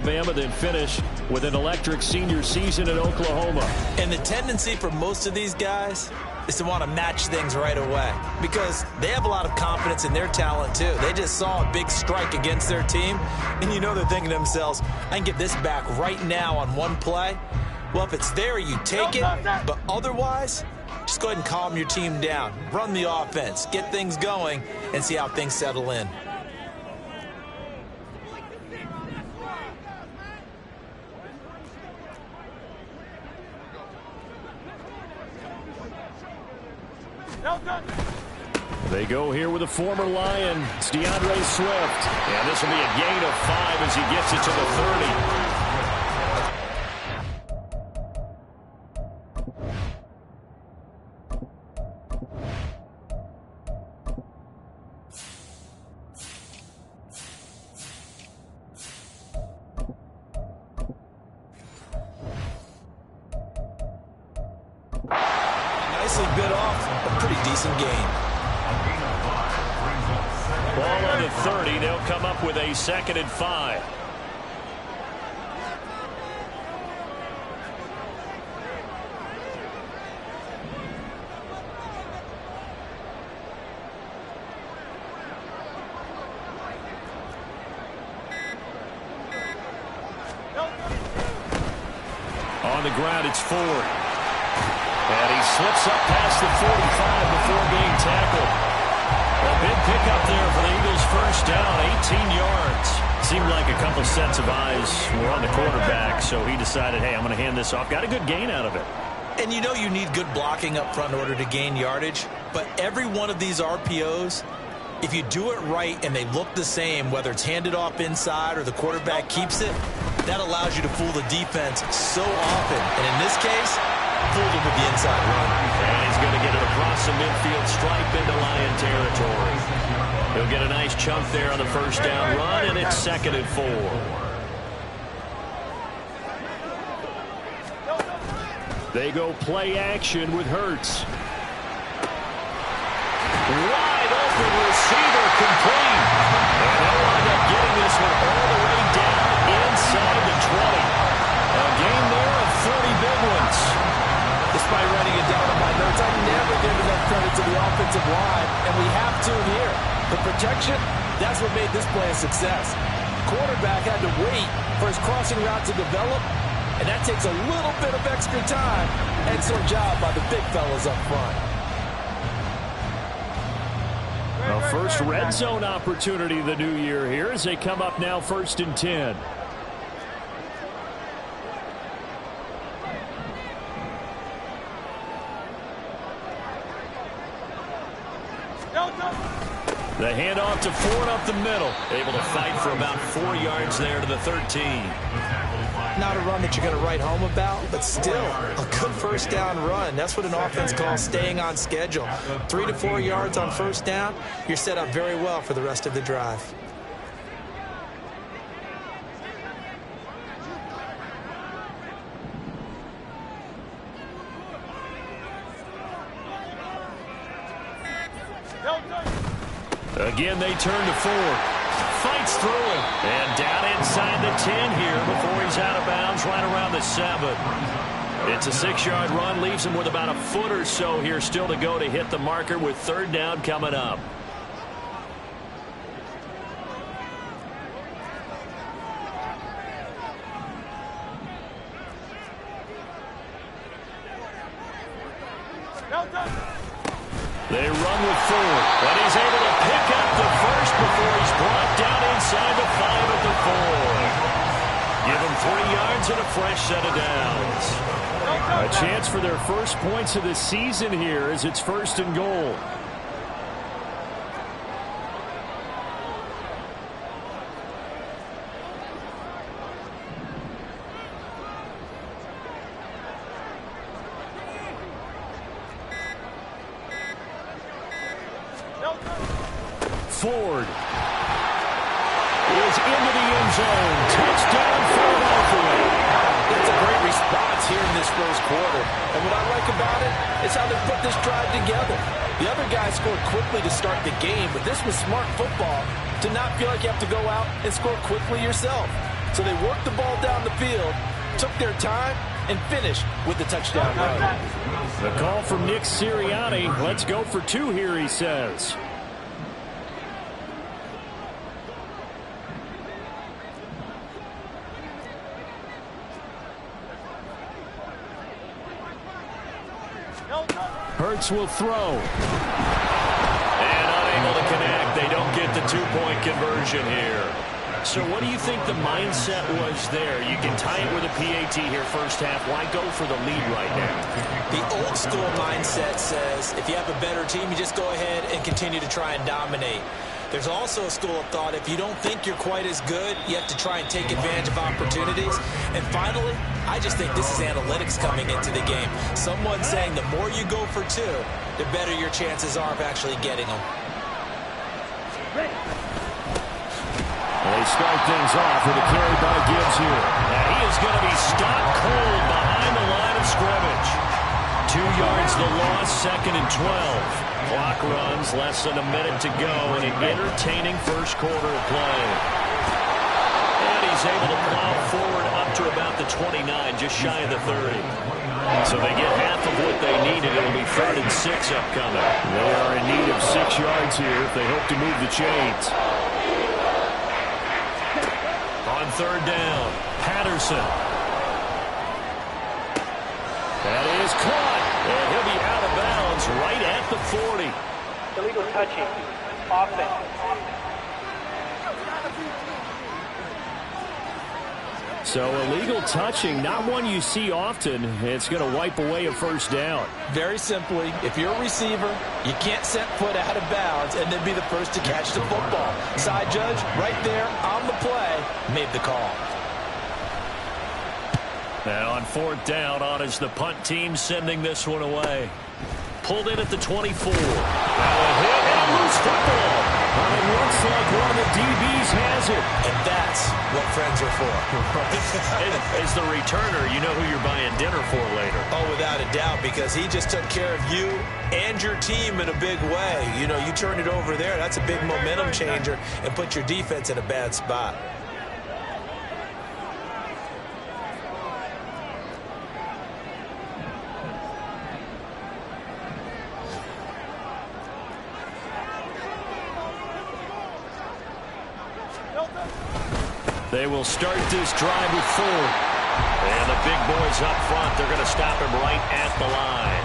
Alabama then finish with an electric senior season in Oklahoma. And the tendency for most of these guys is to want to match things right away because they have a lot of confidence in their talent too. They just saw a big strike against their team, and you know they're thinking to themselves, I can get this back right now on one play. Well, if it's there, you take it, but otherwise, just go ahead and calm your team down. Run the offense, get things going, and see how things settle in. They go here with a former Lion. It's DeAndre Swift. And this will be a gain of 5 as he gets it to the 30. Nicely bit off. A pretty decent gain. Ball on the 30. They'll come up with a 2nd and 5. On the ground, it's Ford. And he slips up past the 45 before being tackled. A big pickup there for the Eagles' first down, 18 yards. Seemed like a couple sets of eyes were on the quarterback, so he decided, hey, I'm going to hand this off. Got a good gain out of it. And you know you need good blocking up front in order to gain yardage, but every one of these RPOs, if you do it right and they look the same, whether it's handed off inside or the quarterback keeps it, that allows you to fool the defense so often. And in this case, fooled him with the inside run. And he's going to get it across the midfield stripe into Lion territory. He'll get a nice chunk there on the first down run, and it's 2nd and 4. They go play action with Hurts. Wide open receiver complete. And they'll wind up getting this one all the way down inside the 20. A gain there of 30 big ones. Despite writing it down on my notes, I never give enough credit to the offensive line, and we have to here. The protection, that's what made this play a success. Quarterback had to wait for his crossing route to develop, and that takes a little bit of extra time. Excellent job by the big fellas up front. A first red zone opportunity of the new year here as they come up now 1st and 10. The handoff to Ford up the middle. Able to fight for about 4 yards there to the 13. Not a run that you're going to write home about, but still a good first down run. That's what an offense calls staying on schedule. 3 to 4 yards on first down, you're set up very well for the rest of the drive. Again, they turn to Ford. Fights through it. And down inside the 10 here before he's out of bounds right around the 7. It's a 6-yard run. Leaves him with about a foot or so here still to go to hit the marker with 3rd down coming up. They run with Ford, but he's able to pick up the first before he's brought down inside the 5 at the 4. Give him 3 yards and a fresh set of downs. A chance for their first points of the season here as it's 1st and goal. Ford is into the end zone. Touchdown, Philadelphia. That's a great response here in this first quarter. And what I like about it is how they put this drive together. The other guys scored quickly to start the game, but this was smart football to not feel like you have to go out and score quickly yourself. So they worked the ball down the field, took their time, and finished with the touchdown run. The call from Nick Sirianni. Let's go for two here, he says. Hurts will throw. And unable to connect. They don't get the two-point conversion here. So what do you think the mindset was there? You can tie it with a PAT here first half. Why go for the lead right now? The old school mindset says if you have a better team, you just go ahead and continue to try and dominate. There's also a school of thought, if you don't think you're quite as good, you have to try and take advantage of opportunities. And finally, I just think this is analytics coming into the game. Someone saying the more you go for two, the better your chances are of actually getting them. They start things off with a carry by Gibbs here. And he is going to be stopped cold behind the line of scrimmage. 2 yards the loss, 2nd and 12. Clock runs, less than a minute to go in an entertaining first quarter of play. And he's able to plow forward up to about the 29, just shy of the 30. So they get half of what they needed. It'll be 3rd and 6 upcoming. They are in need of 6 yards here if they hope to move the chains. On 3rd down, Patterson. That is caught, and he'll be out of bounds right at the 40. Illegal touching. Offense. So illegal touching, not one you see often. It's going to wipe away a first down. Very simply, if you're a receiver, you can't set foot out of bounds and then be the first to catch the football. Side judge, right there on the play, made the call. And on 4th down, on is the punt team sending this one away. Pulled in at the 24. Now a hit and a loose football. And it looks like one of the DBs has it. And that's what friends are for. As the returner, you know who you're buying dinner for later. Oh, without a doubt, because he just took care of you and your team in a big way. You know, you turn it over there, that's a big momentum changer and put your defense in a bad spot. They will start this drive with 4. And the big boys up front, they're going to stop him right at the line.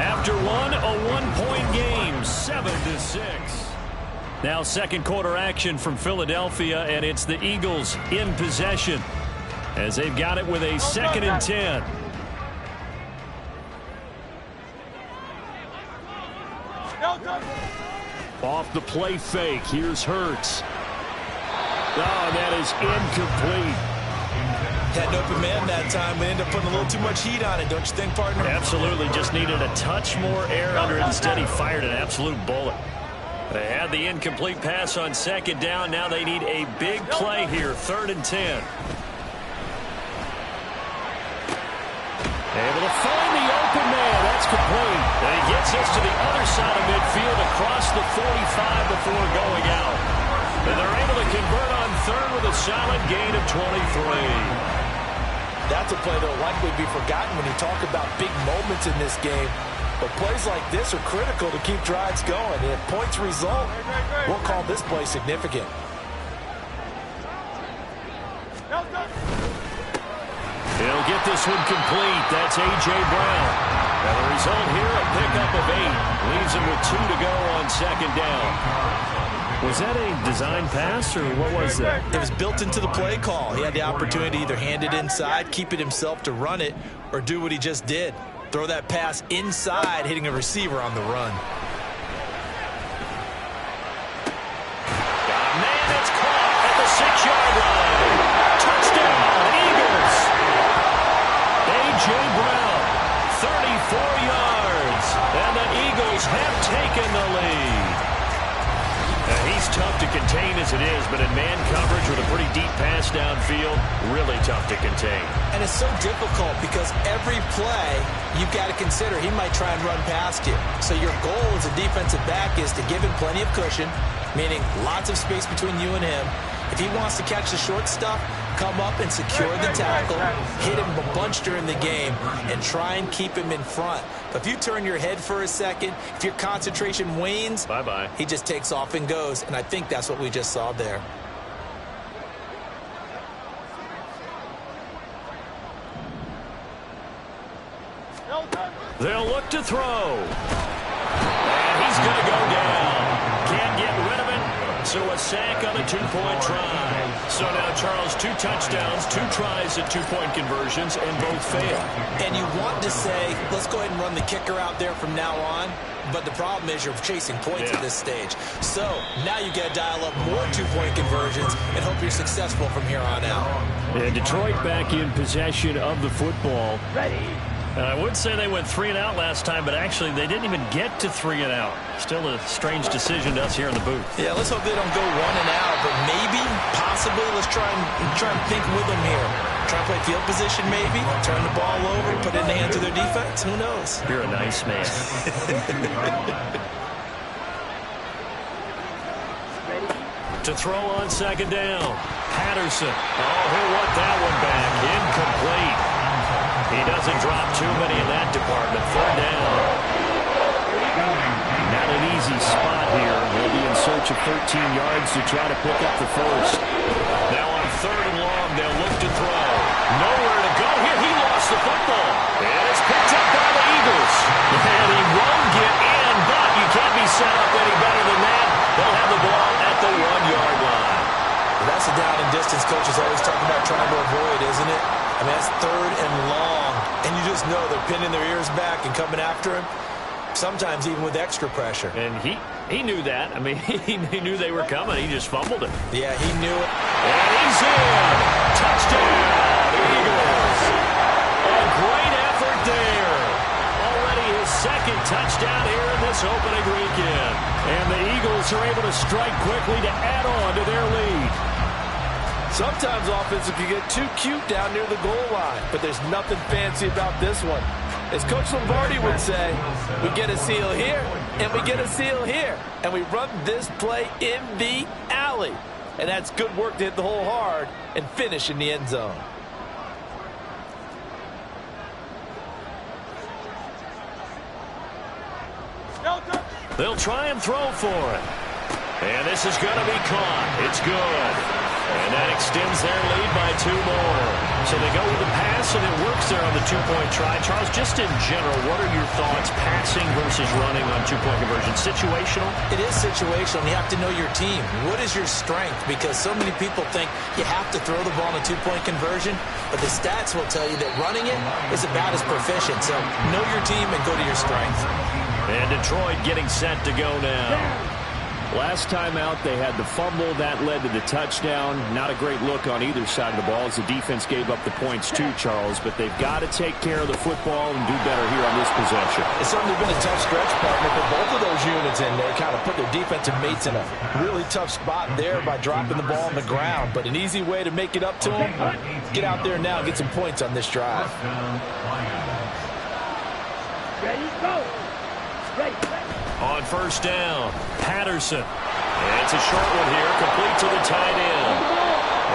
After one, a one-point game, 7-6. Now 2nd quarter action from Philadelphia, and it's the Eagles in possession as they've got it with a 2nd and 10. Off the play fake, here's Hurts. Oh, that is incomplete. Had an open man that time, but ended up putting a little too much heat on it, don't you think, partner? Absolutely, just needed a touch more air under it. Instead, he fired an absolute bullet. They had the incomplete pass on 2nd down. Now they need a big play here, 3rd and 10. Able to find the open man. That's complete. And he gets us to the other side of midfield across the 45 before going out. And they're able to convert on 3rd with a solid gain of 23. That's a play that will likely be forgotten when you talk about big moments in this game. But plays like this are critical to keep drives going. And if points result, we'll call this play significant. He'll get this one complete. That's A.J. Brown. And the result here, a pickup of 8. Leaves him with 2 to go on 2nd down. Was that a design pass, or what was that? It was built into the play call. He had the opportunity to either hand it inside, keep it himself to run it, or do what he just did. Throw that pass inside, hitting a receiver on the run. Man, it's caught at the 6-yard line. Touchdown, Eagles. A.J. Brown, 34 yards. And the Eagles have taken the lead. He's tough to contain as it is, but in man coverage with a pretty deep pass downfield, really tough to contain. And it's so difficult because every play you've got to consider he might try and run past you. So your goal as a defensive back is to give him plenty of cushion, meaning lots of space between you and him. If he wants to catch the short stuff, come up and secure the tackle, hit him a bunch during the game, and try and keep him in front. But if you turn your head for a second, if your concentration wanes, bye-bye. He just takes off and goes, and I think that's what we just saw there. They'll look to throw. And he's going to go down. Can't get rid of it. So a sack on a two-point try. So now, Charles, 2 touchdowns, 2 tries at 2-point conversions, and both fail. And you want to say, let's go ahead and run the kicker out there from now on. But the problem is you're chasing points at this stage. So now you got to dial up more 2-point conversions and hope you're successful from here on out. And Detroit back in possession of the football. Ready. And I would say they went 3 and out last time, but actually they didn't even get to 3 and out. Still a strange decision to us here in the booth. Yeah, let's hope they don't go 1 and out, but maybe, possibly, let's try and think with them here. Try and play field position maybe, turn the ball over, put it in the hands of their defense. Who knows? You're a nice man. To throw on second down. Patterson. Oh, he'll want that one back. Incomplete. He doesn't drop too many in that department. 3rd down. Not an easy spot here. He'll be in search of 13 yards to try to pick up the first. Now on 3rd and long, they'll look to throw. Nowhere to go here. He lost the football. And it's picked up by the Eagles. And he won't get in, but you can't be set up any better than that. They'll have the ball at the 1-yard line. That's a down and distance coaches always talking about trying to avoid, isn't it? I mean, that's 3rd and long. And you just know they're pinning their ears back and coming after him, sometimes even with extra pressure. And he knew that. I mean, he knew they were coming. He just fumbled it. Yeah, he knew it. And he's in. Touchdown, Eagles. A great effort there. Already his 2nd touchdown here in this opening weekend. And the Eagles are able to strike quickly to add on to their lead. Sometimes offenses can get too cute down near the goal line, but there's nothing fancy about this one. As Coach Lombardi would say, we get a seal here, and we get a seal here, and we run this play in the alley. And that's good work to hit the hole hard and finish in the end zone. They'll try and throw for it. And this is going to be caught. It's good. And that extends their lead by 2 more. So they go with the pass, and it works there on the 2-point try. Charles, just in general, what are your thoughts, passing versus running on 2-point conversion? Situational? It is situational. You have to know your team. What is your strength? Because so many people think you have to throw the ball in a 2-point conversion, but the stats will tell you that running it is about as proficient. So know your team and go to your strength. And Detroit getting set to go now. Last time out, they had the fumble. That led to the touchdown. Not a great look on either side of the ball as the defense gave up the points too, Charles. But they've got to take care of the football and do better here on this possession. It's certainly been a tough stretch, partner, but both of those units in there kind of put their defensive mates in a really tough spot there by dropping the ball on the ground. But an easy way to make it up to them, get out there now and get some points on this drive. Ready, go. Ready. On 1st down, Patterson. And it's a short one here, complete to the tight end.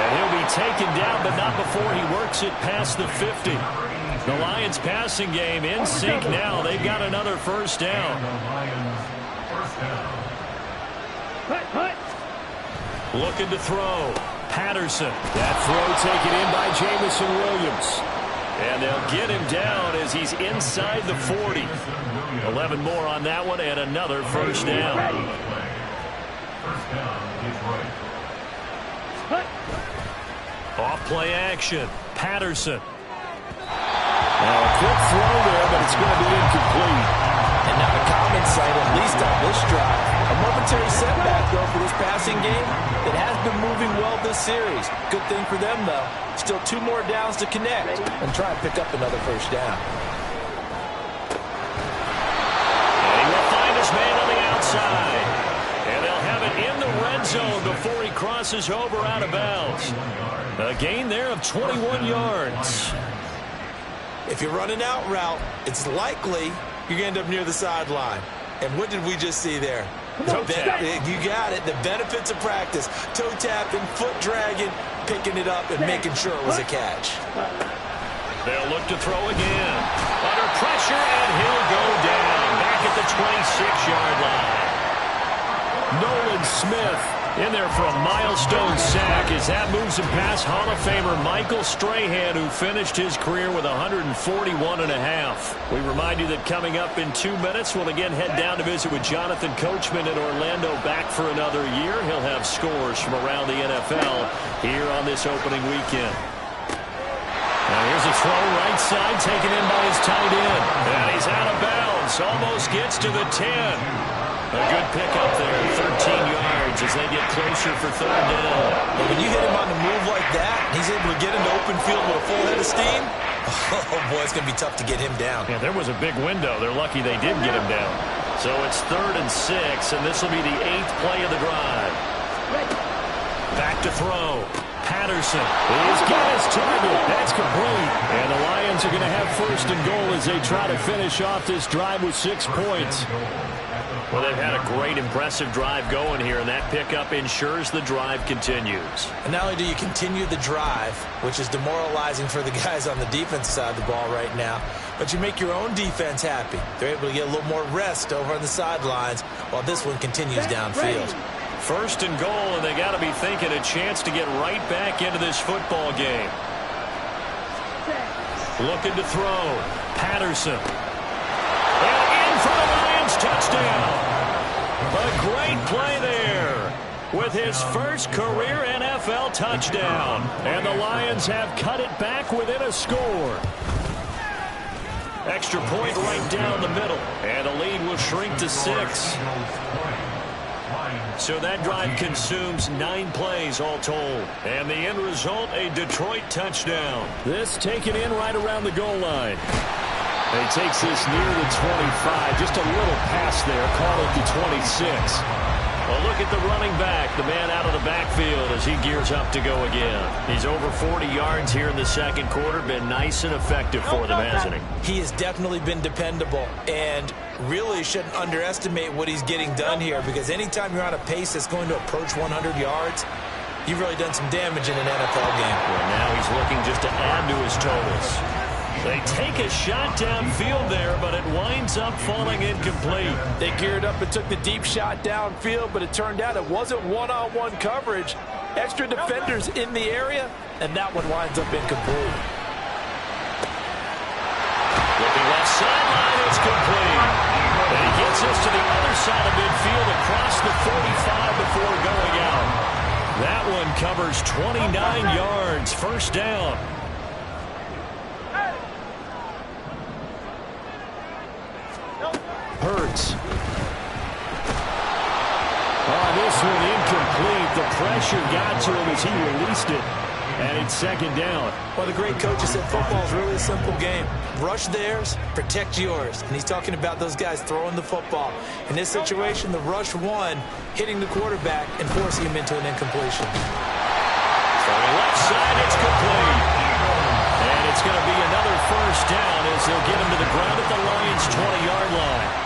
And he'll be taken down, but not before he works it past the 50. The Lions passing game in sync now. They've got another 1st down. Looking to throw. Patterson. That throw taken in by Jamison Williams. And they'll get him down as he's inside the 40. 11 more on that one and another 1st down. Off play action. Patterson. Now a quick throw there, but it's going to be incomplete. And not a common sight, at least on this drive. A momentary setback, though, for this passing game that has been moving well this series. Good thing for them, though. Still 2 more downs to connect and try and pick up another 1st down. And he will find his man on the outside. And they'll have it in the red zone before he crosses over out of bounds. A gain there of 21 yards. If you're running out route, it's likely you're going to end up near the sideline. And what did we just see there? Toe tap. You got it. The benefits of practice. Toe tapping, foot dragging, picking it up, and making sure it was a catch. They'll look to throw again. Under pressure, and he'll go down. Back at the 26-yard line. Nolan Smith in there for a milestone sack as that moves him past Hall of Famer Michael Strahan, who finished his career with 141.5. We remind you that coming up in 2 minutes, we'll again head down to visit with Jonathan Coachman in Orlando, back for another year. He'll have scores from around the NFL here on this opening weekend. Now here's a throw right side, taken in by his tight end. And he's out of bounds, almost gets to the 10. A good pickup there, 13 yards as they get closer for third down. But when you hit him on the move like that, he's able to get into open field with a full head of steam. Oh, boy, it's going to be tough to get him down. Yeah, there was a big window. They're lucky they did get him down. So it's 3rd and 6, and this will be the 8th play of the drive. Back to throw. Patterson. He's got his target. That's complete. And the Lions are going to have 1st and goal as they try to finish off this drive with 6 points. Well, they've had a great, impressive drive going here, and that pickup ensures the drive continues. And not only do you continue the drive, which is demoralizing for the guys on the defensive side of the ball right now, but you make your own defense happy. They're able to get a little more rest over on the sidelines while this one continues downfield. 1st and goal, and they got to be thinking a chance to get right back into this football game. Looking to throw. Patterson. And in for the Lions touchdown. A great play there with his first career NFL touchdown. And the Lions have cut it back within a score. Extra point right down the middle. And the lead will shrink to 6. So that drive consumes 9 plays all told. And the end result, a Detroit touchdown. This taken in right around the goal line. And he takes this near the 25. Just a little pass there. Call it the 26. Well, look at the running back, the man out of the backfield as he gears up to go again. He's over 40 yards here in the second quarter. Been nice and effective for them, hasn't he? He has definitely been dependable, and really shouldn't underestimate what he's getting done here, because anytime you're on a pace that's going to approach 100 yards, you've really done some damage in an NFL game. Well, now he's looking just to add to his totals. They take a shot downfield there, but it winds up falling incomplete. They geared up and took the deep shot downfield, but it turned out it wasn't one-on-one coverage. Extra defenders in the area, and that one winds up incomplete. Looking left sideline, it's complete. And he gets us to the other side of midfield across the 45 before going out. That one covers 29 yards, 1st down. Hurts. Oh, this one incomplete. The pressure got to him as he released it. And it's 2nd down. Well, the great coach has said football is really a simple game. Rush theirs, protect yours. And he's talking about those guys throwing the football. In this situation, the rush one, hitting the quarterback and forcing him into an incompletion. Throwing left side, it's complete. And it's going to be another 1st down as they'll get him to the ground at the Lions' 20-yard line.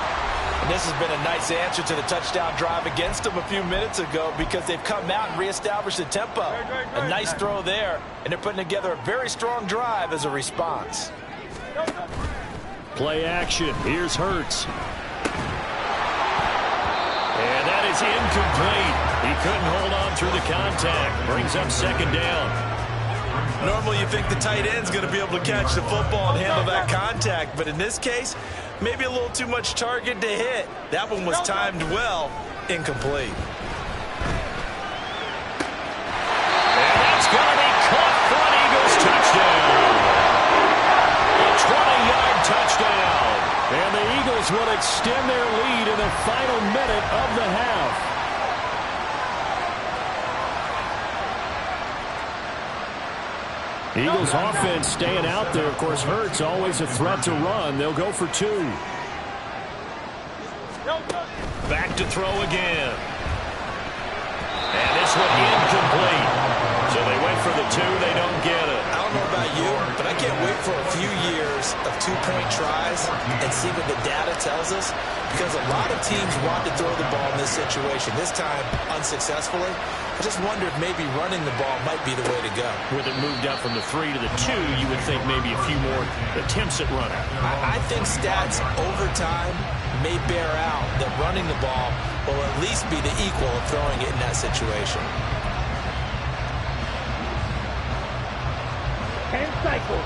And this has been a nice answer to the touchdown drive against them a few minutes ago, because they've come out and reestablished the tempo. A nice throw there, and they're putting together a very strong drive as a response. Play action. Here's Hurts. And that is incomplete. He couldn't hold on through the contact. Brings up 2nd down. Normally you think the tight end's going to be able to catch the football and handle that contact, but in this case, maybe a little too much target to hit. That one was timed well, incomplete. And that's going to be caught for an Eagles touchdown. A 20-yard touchdown. And the Eagles will extend their lead in the final minute of the half. Eagles offense staying out there. Of course, Hurts always a threat to run. They'll go for 2. Back to throw again. And this one incomplete. So they went for the 2. They don't get it. I don't know about you, but I can't wait for a few years chance of 2-point tries and see what the data tells us? Because a lot of teams want to throw the ball in this situation. This time, unsuccessfully. I just wonder if maybe running the ball might be the way to go. With it moved up from the 3 to the 2, you would think maybe a few more attempts at running. I think stats over time may bear out that running the ball will at least be the equal of throwing it in that situation. 10 cycles.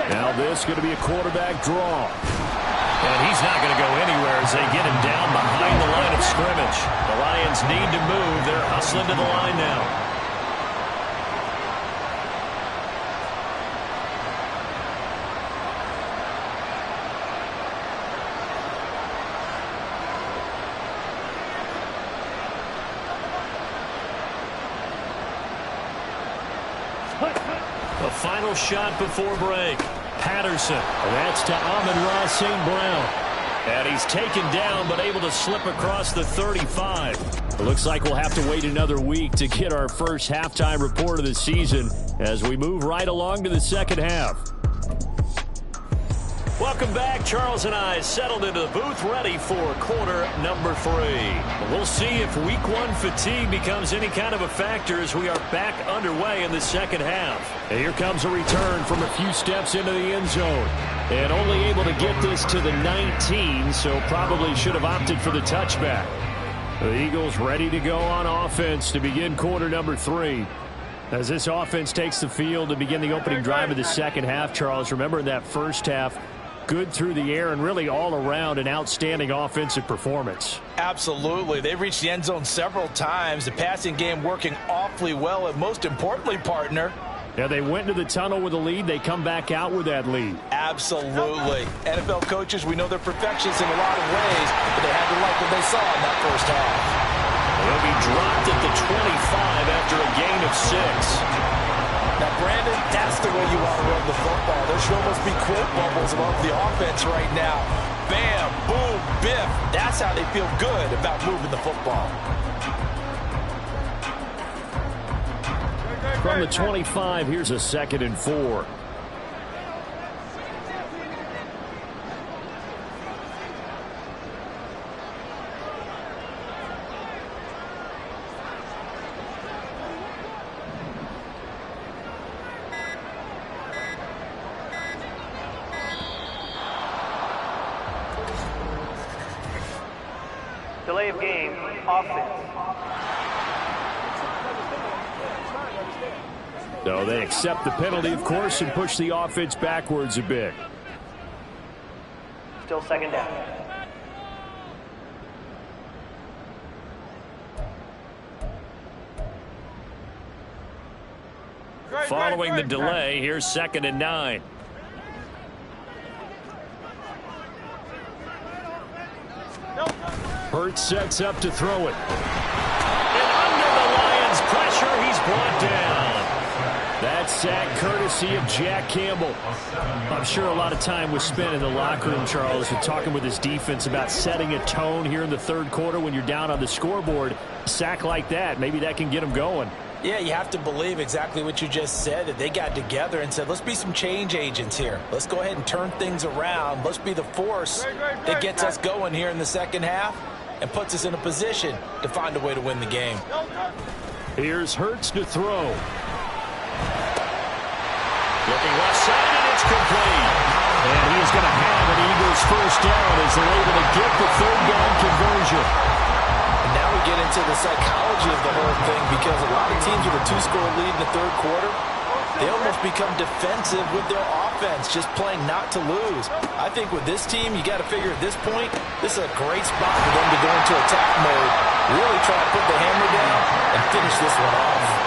Now this is going to be a quarterback draw. And he's not going to go anywhere as they get him down behind the line of scrimmage. The Lions need to move. They're hustling to the line now. The final shot before break. Patterson. That's to Amon-Ra St. Brown. And he's taken down but able to slip across the 35. It looks like we'll have to wait another week to get our first halftime report of the season as we move right along to the second half. Welcome back. Charles and I settled into the booth ready for quarter number 3. We'll see if week 1 fatigue becomes any kind of a factor as we are back underway in the second half. And here comes a return from a few steps into the end zone. And only able to get this to the 19, so probably should have opted for the touchback. The Eagles ready to go on offense to begin quarter number 3. As this offense takes the field to begin the opening drive of the second half, Charles, remember in that first half, good through the air and really all around an outstanding offensive performance. Absolutely. They reached the end zone several times. The passing game working awfully well, and most importantly, partner, yeah, they went into the tunnel with a lead. They come back out with that lead. Absolutely. NFL coaches, we know they're perfectionists in a lot of ways, but they had to like what they saw in that first half. They'll be dropped at the 25 after a gain of 6. Now, Brandon, that's the way you want to run the football. There should almost be quote bubbles above the offense right now. Bam, boom, biff. That's how they feel good about moving the football. From the 25, here's a 2nd and 4. Delay of game, offense. So they accept the penalty, of course, and push the offense backwards a bit. Still second down. Following the delay, here's 2nd and 9. Hurts sets up to throw it. And under the Lions' pressure, he's brought down. That sack courtesy of Jack Campbell. I'm sure a lot of time was spent in the locker room, Charles, with talking with his defense about setting a tone here in the third quarter when you're down on the scoreboard. A sack like that, maybe that can get them going. Yeah, you have to believe exactly what you just said, that they got together and said, let's be some change agents here. Let's go ahead and turn things around. Let's be the force that gets us going here in the second half and puts us in a position to find a way to win the game. Here's Hurts to throw. Looking left side, and it's complete. And he's going to have an Eagles first down as they're able to get the 3rd down conversion. And now we get into the psychology of the whole thing, because a lot of teams with a 2-score lead in the third quarter, they almost become defensive with their offense, just playing not to lose. I think with this team, you got to figure at this point, this is a great spot for them to go into attack mode, really try to put the hammer down and finish this one off.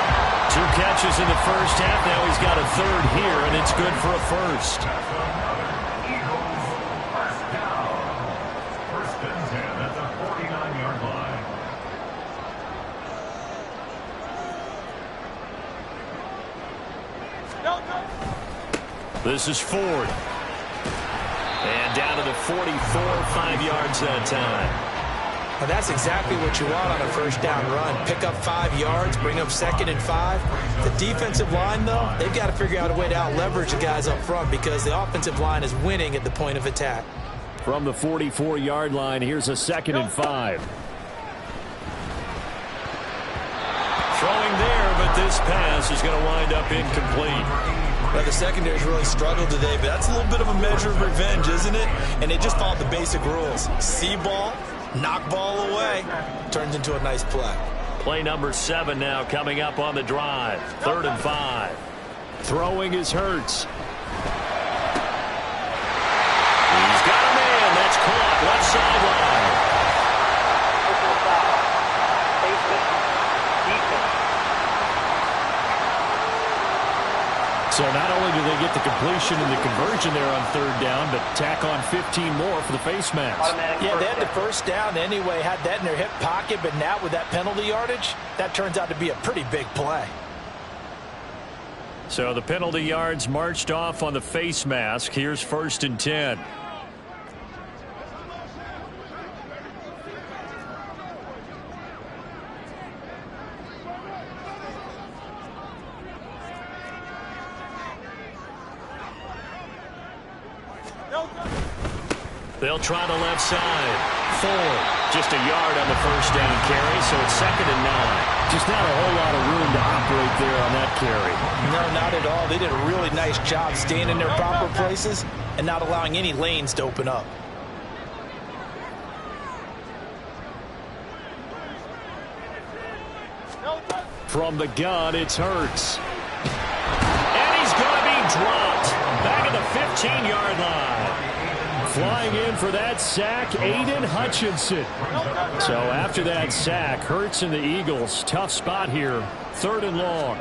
2 catches in the first half. Now he's got a 3rd here, and it's good for a first. This is Ford. And down to the 44, 5 yards that time. Now that's exactly what you want on a first down run. Pick up 5 yards, bring up 2nd and 5. The defensive line, though, they've got to figure out a way to out-leverage the guys up front because the offensive line is winning at the point of attack. From the 44-yard line, here's a 2nd and 5. Throwing there, but this pass is going to wind up incomplete. Well, the secondary's really struggled today, but that's a little bit of a measure of revenge, isn't it? And they just followed the basic rules. See ball, knock ball away. Turns into a nice play. Play number 7 now coming up on the drive. 3rd and 5. Throwing is Hurts. He's got a man. That's caught. Left sideline. So not only do they get the completion and the conversion there on 3rd down, but tack on 15 more for the face mask. Yeah, they had the first down anyway, had that in their hip pocket, but now with that penalty yardage, that turns out to be a pretty big play. So the penalty yards marched off on the face mask. Here's 1st and 10. They'll try the left side. Ford. Just a yard on the first down carry, so it's 2nd and 9. Just not a whole lot of room to operate there on that carry. No, not at all. They did a really nice job staying in their proper places and not allowing any lanes to open up. From the gun, it's Hurts. And he's going to be dropped. Back at the 15-yard line. Flying in for that sack, Aiden Hutchinson. So after that sack, Hurts and the Eagles, tough spot here. 3rd and long.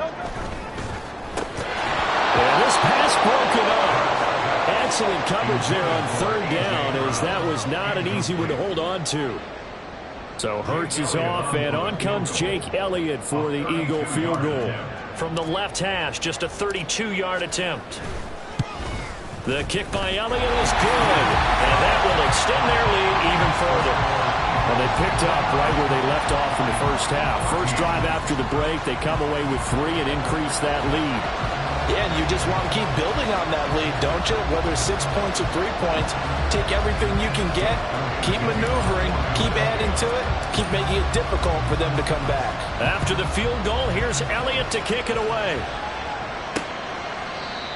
And this pass broken up. Excellent coverage there on 3rd down, as that was not an easy one to hold on to. So Hurts is off, and on comes Jake Elliott for the Eagle field goal. From the left hash, just a 32-yard attempt. The kick by Elliott is good, and that will extend their lead even further. Well, they picked up right where they left off in the first half. First drive after the break, they come away with 3 and increase that lead. Yeah, and you just want to keep building on that lead, don't you? Whether it's 6 points or 3 points, take everything you can get, keep maneuvering, keep adding to it, keep making it difficult for them to come back. After the field goal, here's Elliott to kick it away.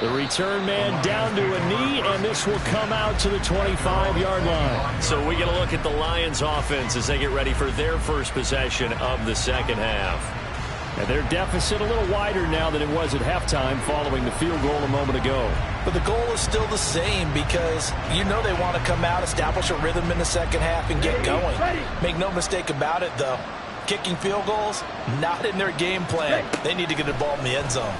The return man down to a knee, and this will come out to the 25-yard line. So we get a look at the Lions offense as they get ready for their first possession of the second half. And their deficit a little wider now than it was at halftime following the field goal a moment ago. But the goal is still the same because you know they want to come out, establish a rhythm in the second half, and get going. Make no mistake about it, though. Kicking field goals, not in their game plan. They need to get the ball in the end zone.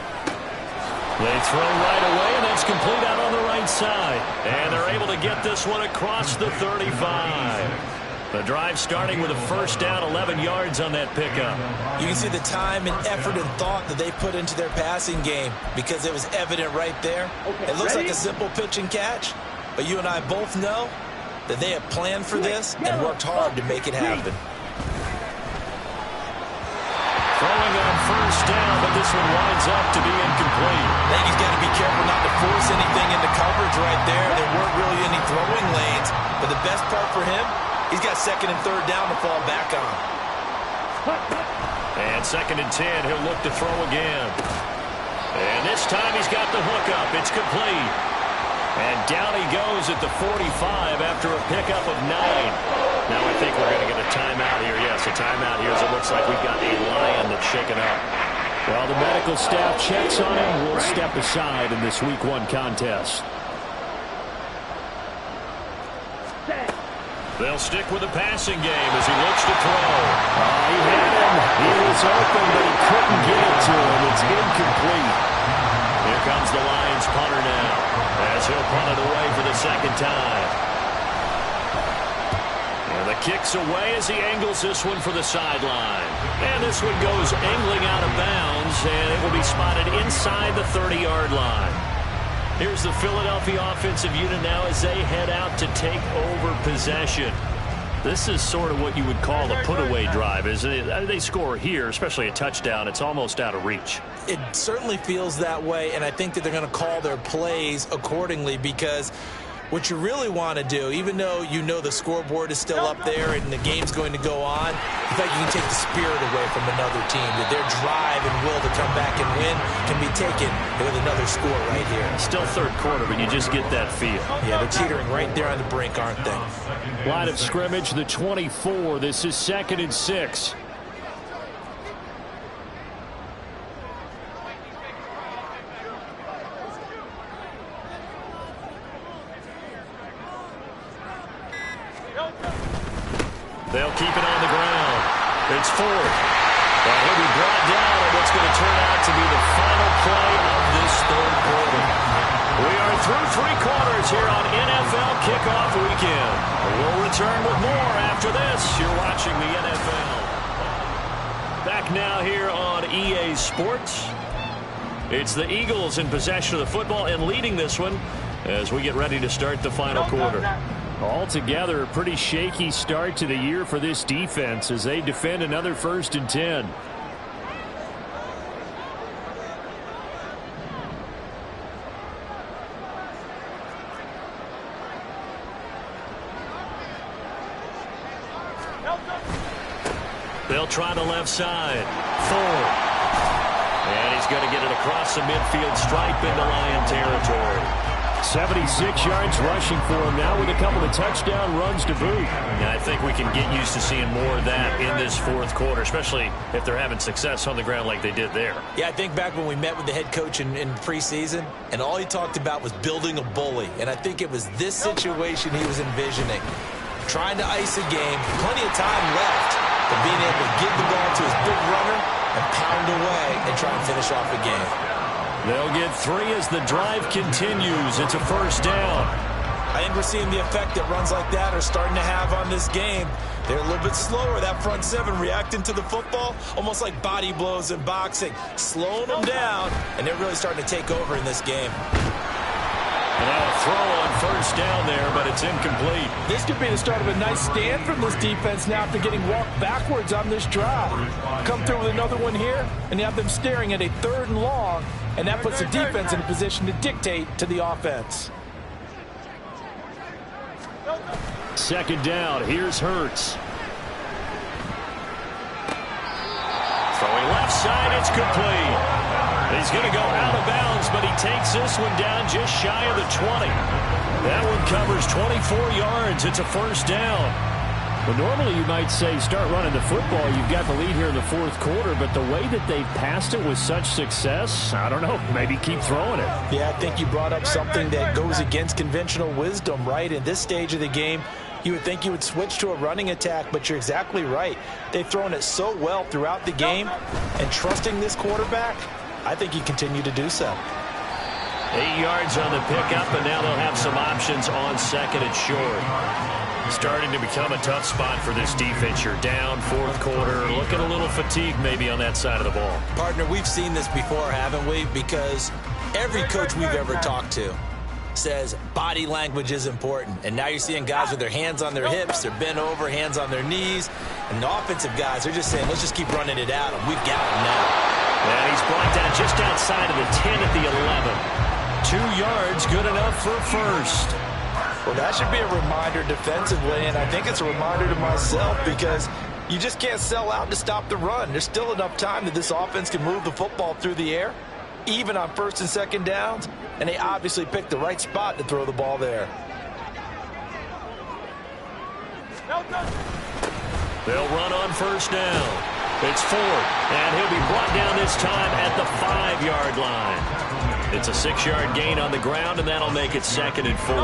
They throw right away, and that's complete out on the right side. And they're able to get this one across the 35. The drive starting with a first down, 11 yards on that pickup. You can see the time and effort and thought that they put into their passing game because it was evident right there. It looks like a simple pitch and catch, but you and I both know that they have planned for this and worked hard to make it happen. Throwing on first down, but this one winds up to be incomplete. I think he's got to be careful not to force anything into coverage right there. There weren't really any throwing lanes, but the best part for him, he's got 2nd and 3rd down to fall back on. And 2nd and 10, he'll look to throw again. And this time he's got the hook up. It's complete. And down he goes at the 45 after a pickup of 9. Now I think we're going to get a timeout here. Yes, a timeout here as it looks like we've got a Lion that's shaken up. Well, the medical staff checks on him. We'll step aside in this Week 1 contest. They'll stick with the passing game as he looks to throw. He had him. He was open, but he couldn't get it to him. It's incomplete. Here comes the Lions punter now as he'll punt it away for the second time. And the kick's away as he angles this one for the sideline. And this one goes angling out of bounds, and it will be spotted inside the 30-yard line. Here's the Philadelphia offensive unit now as they head out to take over possession. This is sort of what you would call a put-away drive, isn't it? They score here, especially a touchdown. It's almost out of reach. It certainly feels that way, and I think that they're going to call their plays accordingly, because what you really want to do, even though you know the scoreboard is still up there and the game's going to go on, in fact, you can take the spirit away from another team, that their drive and will to come back and win can be taken with another score right here. Still third quarter, but you just get that feel. Yeah, they're teetering right there on the brink, aren't they? Line of scrimmage, the 24. This is 2nd and 6. They'll keep it on the ground. It's 4th. Well, he'll be brought down on what's going to turn out to be the final play of this third quarter. We are through 3 quarters here on NFL Kickoff Weekend. We'll return with more after this. You're watching the NFL. Back now here on EA Sports. It's the Eagles in possession of the football and leading this one as we get ready to start the final quarter. Altogether, a pretty shaky start to the year for this defense as they defend another 1st and 10. They'll try the left side. Ford. And he's going to get it across the midfield stripe into Lion territory. 76 yards rushing for him now with a couple of touchdown runs to boot. Yeah, I think we can get used to seeing more of that in this 4th quarter, especially if they're having success on the ground like they did there. Yeah, I think back when we met with the head coach in preseason, and all he talked about was building a bully. And I think it was this situation he was envisioning. Trying to ice a game, plenty of time left, but being able to give the ball to his big runner and pound away and try and finish off the game. They'll get 3 as the drive continues. It's a 1st down. I think we're seeing the effect that runs like that are starting to have on this game. They're a little bit slower, that front 7, reacting to the football, almost like body blows in boxing, slowing them down, and they're really starting to take over in this game. And now a throw on 1st down there, but it's incomplete. This could be the start of a nice stand from this defense now after getting walked backwards on this drive. Come through with another one here, and you have them staring at a 3rd and long, and that puts the defense in a position to dictate to the offense. 2nd down. Here's Hurts. Throwing left side. It's complete. He's going to go out of bounds, but he takes this one down just shy of the 20. That one covers 24 yards. It's a 1st down. Well, normally you might say start running the football. You've got the lead here in the 4th quarter, but the way that they've passed it with such success, I don't know, maybe keep throwing it. Yeah, I think you brought up something that goes against conventional wisdom, right? In this stage of the game, you would think you would switch to a running attack, but you're exactly right. They've thrown it so well throughout the game, and trusting this quarterback, I think you continue to do so. 8 yards on the pickup, and now they'll have some options on 2nd and short. Starting to become a tough spot for this defense. You're down 4th quarter, looking a little fatigued maybe on that side of the ball. Partner, we've seen this before, haven't we? Because every coach we've ever talked to says body language is important. And now you're seeing guys with their hands on their hips, they're bent over, hands on their knees. And the offensive guys, they're just saying, let's just keep running it at him. We've got him now. And he's brought down just outside of the 10 at the 11. 2 yards, good enough for 1st. Well, that should be a reminder defensively, and I think it's a reminder to myself because you just can't sell out to stop the run. There's still enough time that this offense can move the football through the air, even on 1st and 2nd downs, and they obviously picked the right spot to throw the ball there. They'll run on 1st down. It's Ford, and he'll be brought down this time at the 5-yard line. It's a 6-yard gain on the ground, and that'll make it 2nd and 4.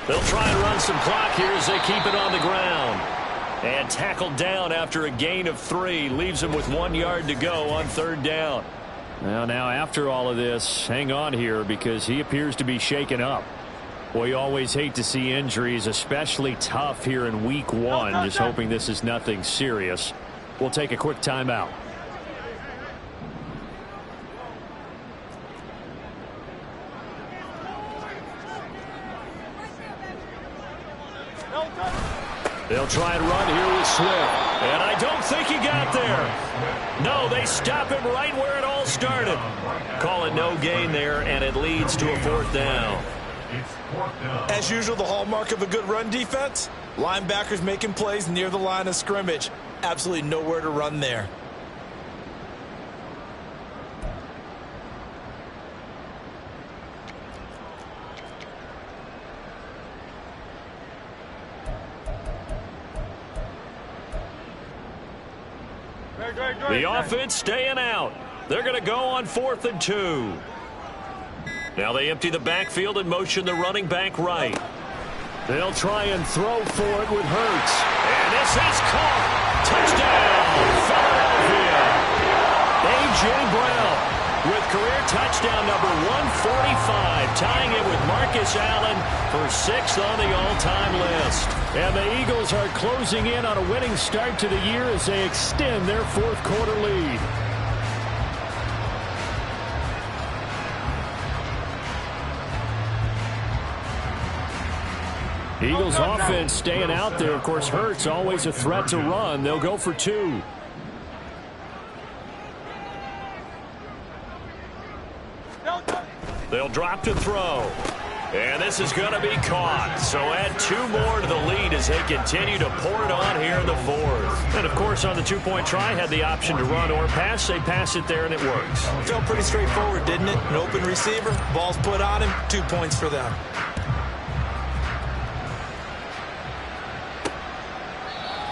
They'll try and run some clock here as they keep it on the ground. And tackled down after a gain of 3. Leaves him with 1 yard to go on 3rd down. Well, now after all of this, hang on here because he appears to be shaken up. We always hate to see injuries, especially tough here in week one. Just hoping this is nothing serious. We'll take a quick timeout. They'll try and run here with Swift. And I don't think he got there. No, they stop him right where it all started. Call it no gain there, and it leads to a 4th down. As usual, the hallmark of a good run defense, linebackers making plays near the line of scrimmage. Absolutely nowhere to run there. The offense staying out. They're going to go on 4th and 2. Now they empty the backfield and motion the running back right. They'll try and throw for it with Hurts. And this is caught. Touchdown, Philadelphia. A.J. Brown with career touchdown number 145, tying it with Marcus Allen for 6th on the all-time list. And the Eagles are closing in on a winning start to the year as they extend their 4th quarter lead. Eagles offense staying out there. Of course, Hurts always a threat to run. They'll go for 2. They'll drop to throw. And this is going to be caught. So add 2 more to the lead as they continue to pour it on here in the 4th. And, of course, on the 2-point try, had the option to run or pass. They pass it there, and it works. Felt pretty straightforward, didn't it? An open receiver, ball's put on him, 2 points for them.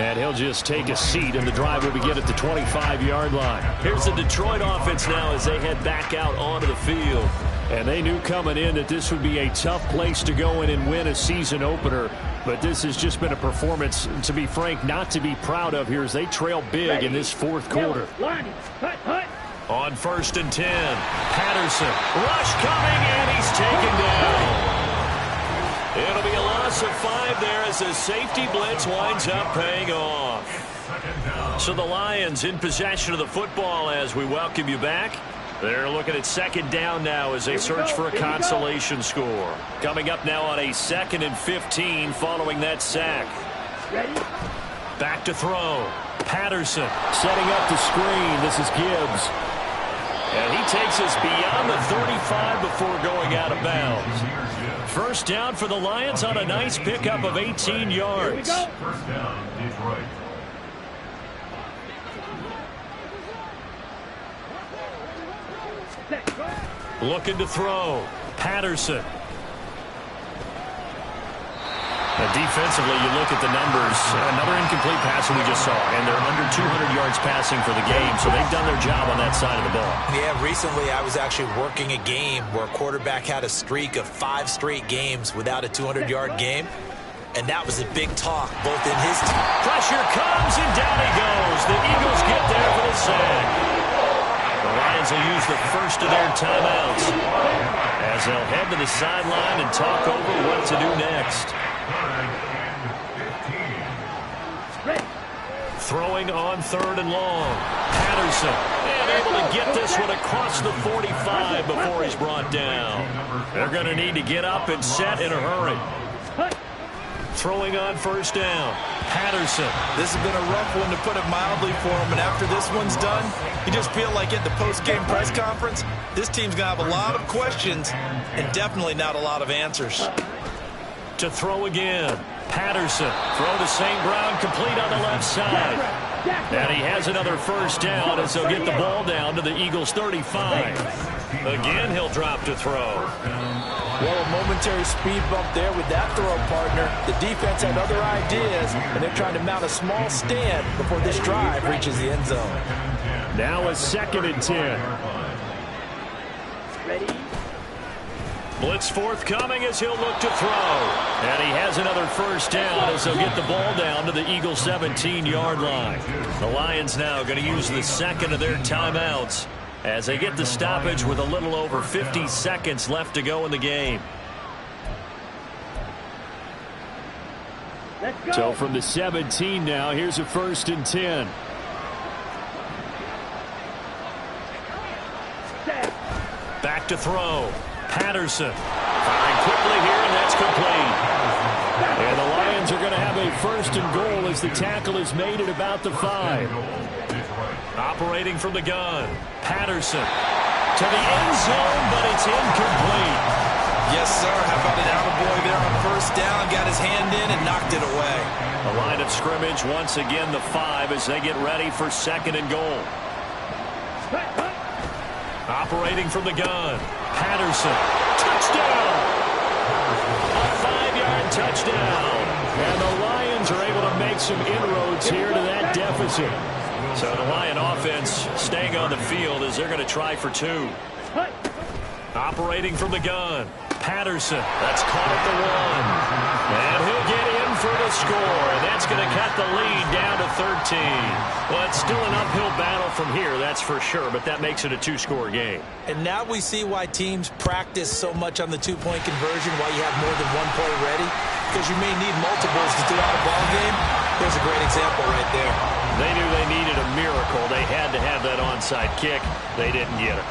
And he'll just take a seat, and the drive will begin at the 25-yard line. Here's the Detroit offense now as they head back out onto the field. And they knew coming in that this would be a tough place to go in and win a season opener. But this has just been a performance, to be frank, not to be proud of here as they trail big in this 4th quarter. On 1st and 10, Patterson. Rush coming, and he's taken down. It'll be a loss of 5 there as the safety blitz winds up paying off. So the Lions in possession of the football as we welcome you back. They're looking at 2nd down now as they search for a consolation score. Coming up now on a 2nd and 15 following that sack. Back to throw. Patterson setting up the screen. This is Gibbs. And he takes us beyond the 35 before going out of bounds. 1st down for the Lions on a nice pickup of 18 yards. First down, Detroit. Looking to throw. Patterson. And defensively, you look at the numbers. Another incomplete pass that we just saw. And they're under 200 yards passing for the game, so they've done their job on that side of the ball. Yeah, recently I was actually working a game where a quarterback had a streak of 5 straight games without a 200-yard game. And that was a big talk, both in his team. Pressure comes, and down he goes. The Eagles get there for the sack. The Lions will use the first of their timeouts as they'll head to the sideline and talk over what to do next. Throwing on 3rd and long. Patterson, and able to get this one across the 45 before he's brought down. They're going to need to get up and set in a hurry. Throwing on 1st down. Patterson. This has been a rough one, to put it mildly, for him. And after this one's done, you just feel like at the post-game press conference, this team's going to have a lot of questions and definitely not a lot of answers. To throw again. Patterson. Throw to St. Brown, complete on the left side. And he has another 1st down as they'll get the ball down to the Eagles' 35. Again, he'll drop to throw. Well, a momentary speed bump there with that throw, partner. The defense had other ideas, and they're trying to mount a small stand before this drive reaches the end zone. Now a 2nd and 10. Ready? Blitz forthcoming as he'll look to throw. And he has another 1st down as they'll get the ball down to the Eagles' 17-yard line. The Lions now going to use the 2nd of their timeouts as they get the stoppage with a little over 50 seconds left to go in the game. So from the 17 now, here's a 1st and 10. Back to throw. Patterson firing quickly here, and that's complete. And the Lions are going to have a 1st and goal as the tackle is made at about the 5. Operating from the gun. Patterson to the end zone, but it's incomplete. Yes, sir. How about an attaboy there on 1st down? Got his hand in and knocked it away. The line of scrimmage, once again, the 5 as they get ready for 2nd and goal. Operating from the gun. Patterson. Touchdown! A 5-yard touchdown. And the Lions are able to make some inroads here to that deficit. So the Lion offense staying on the field as they're going to try for 2. Operating from the gun. Patterson. That's caught at the 1. And he'll get in for the score. And that's going to cut the lead down to 13. Well, it's still an uphill battle from here, that's for sure. But that makes it a 2-score game. And now we see why teams practice so much on the 2-point conversion, why you have more than 1 play ready. Because you may need multiples to throw out a ball game. Here's a great example right there. They knew they needed a miracle. They had to have that onside kick. They didn't get it.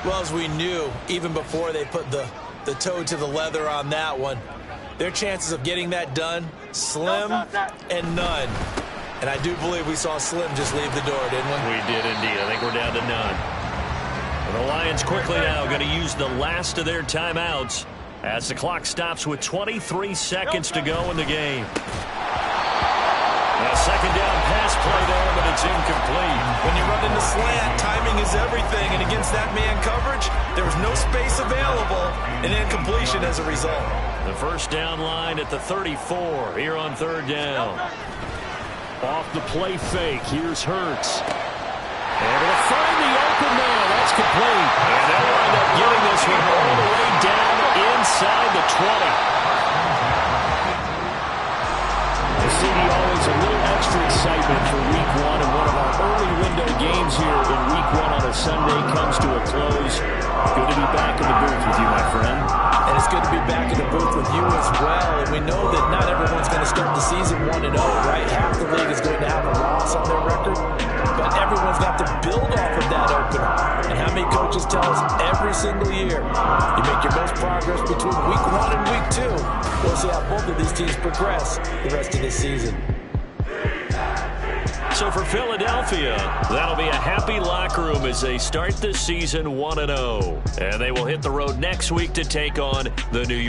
Well, as we knew, even before they put the toe to the leather on that one, their chances of getting that done, slim and none. And I do believe we saw Slim just leave the door, didn't we? We did indeed. I think we're down to none. And the Lions quickly now going to use the last of their timeouts as the clock stops with 23 seconds to go in the game. A 2nd down pass play there, but it's incomplete. When you run into slant, timing is everything. And against that man coverage, there was no space available, and incompletion as a result. The 1st down line at the 34 here on 3rd down. Off the play fake, here's Hurts. Able to find the open man. That's complete. And they'll wind up getting this one all the way down inside the 20. CD, always a little extra excitement for Week 1, and one of our early window games here in Week 1 on a Sunday comes to a close. Good to be back in the booth with you, my friend. And it's good to be back in the booth with you as well. And we know that not everyone's going to start the season 1-0, right? Half the league is going to have a loss on their record, but everyone's got to build off of that opener. And how many coaches tell us every single year, you make your most progress between Week 1 and Week 2. We'll see how both of these teams progress the rest of this season. So for Philadelphia, that'll be a happy locker room as they start the season 1-0. And they will hit the road next week to take on the New York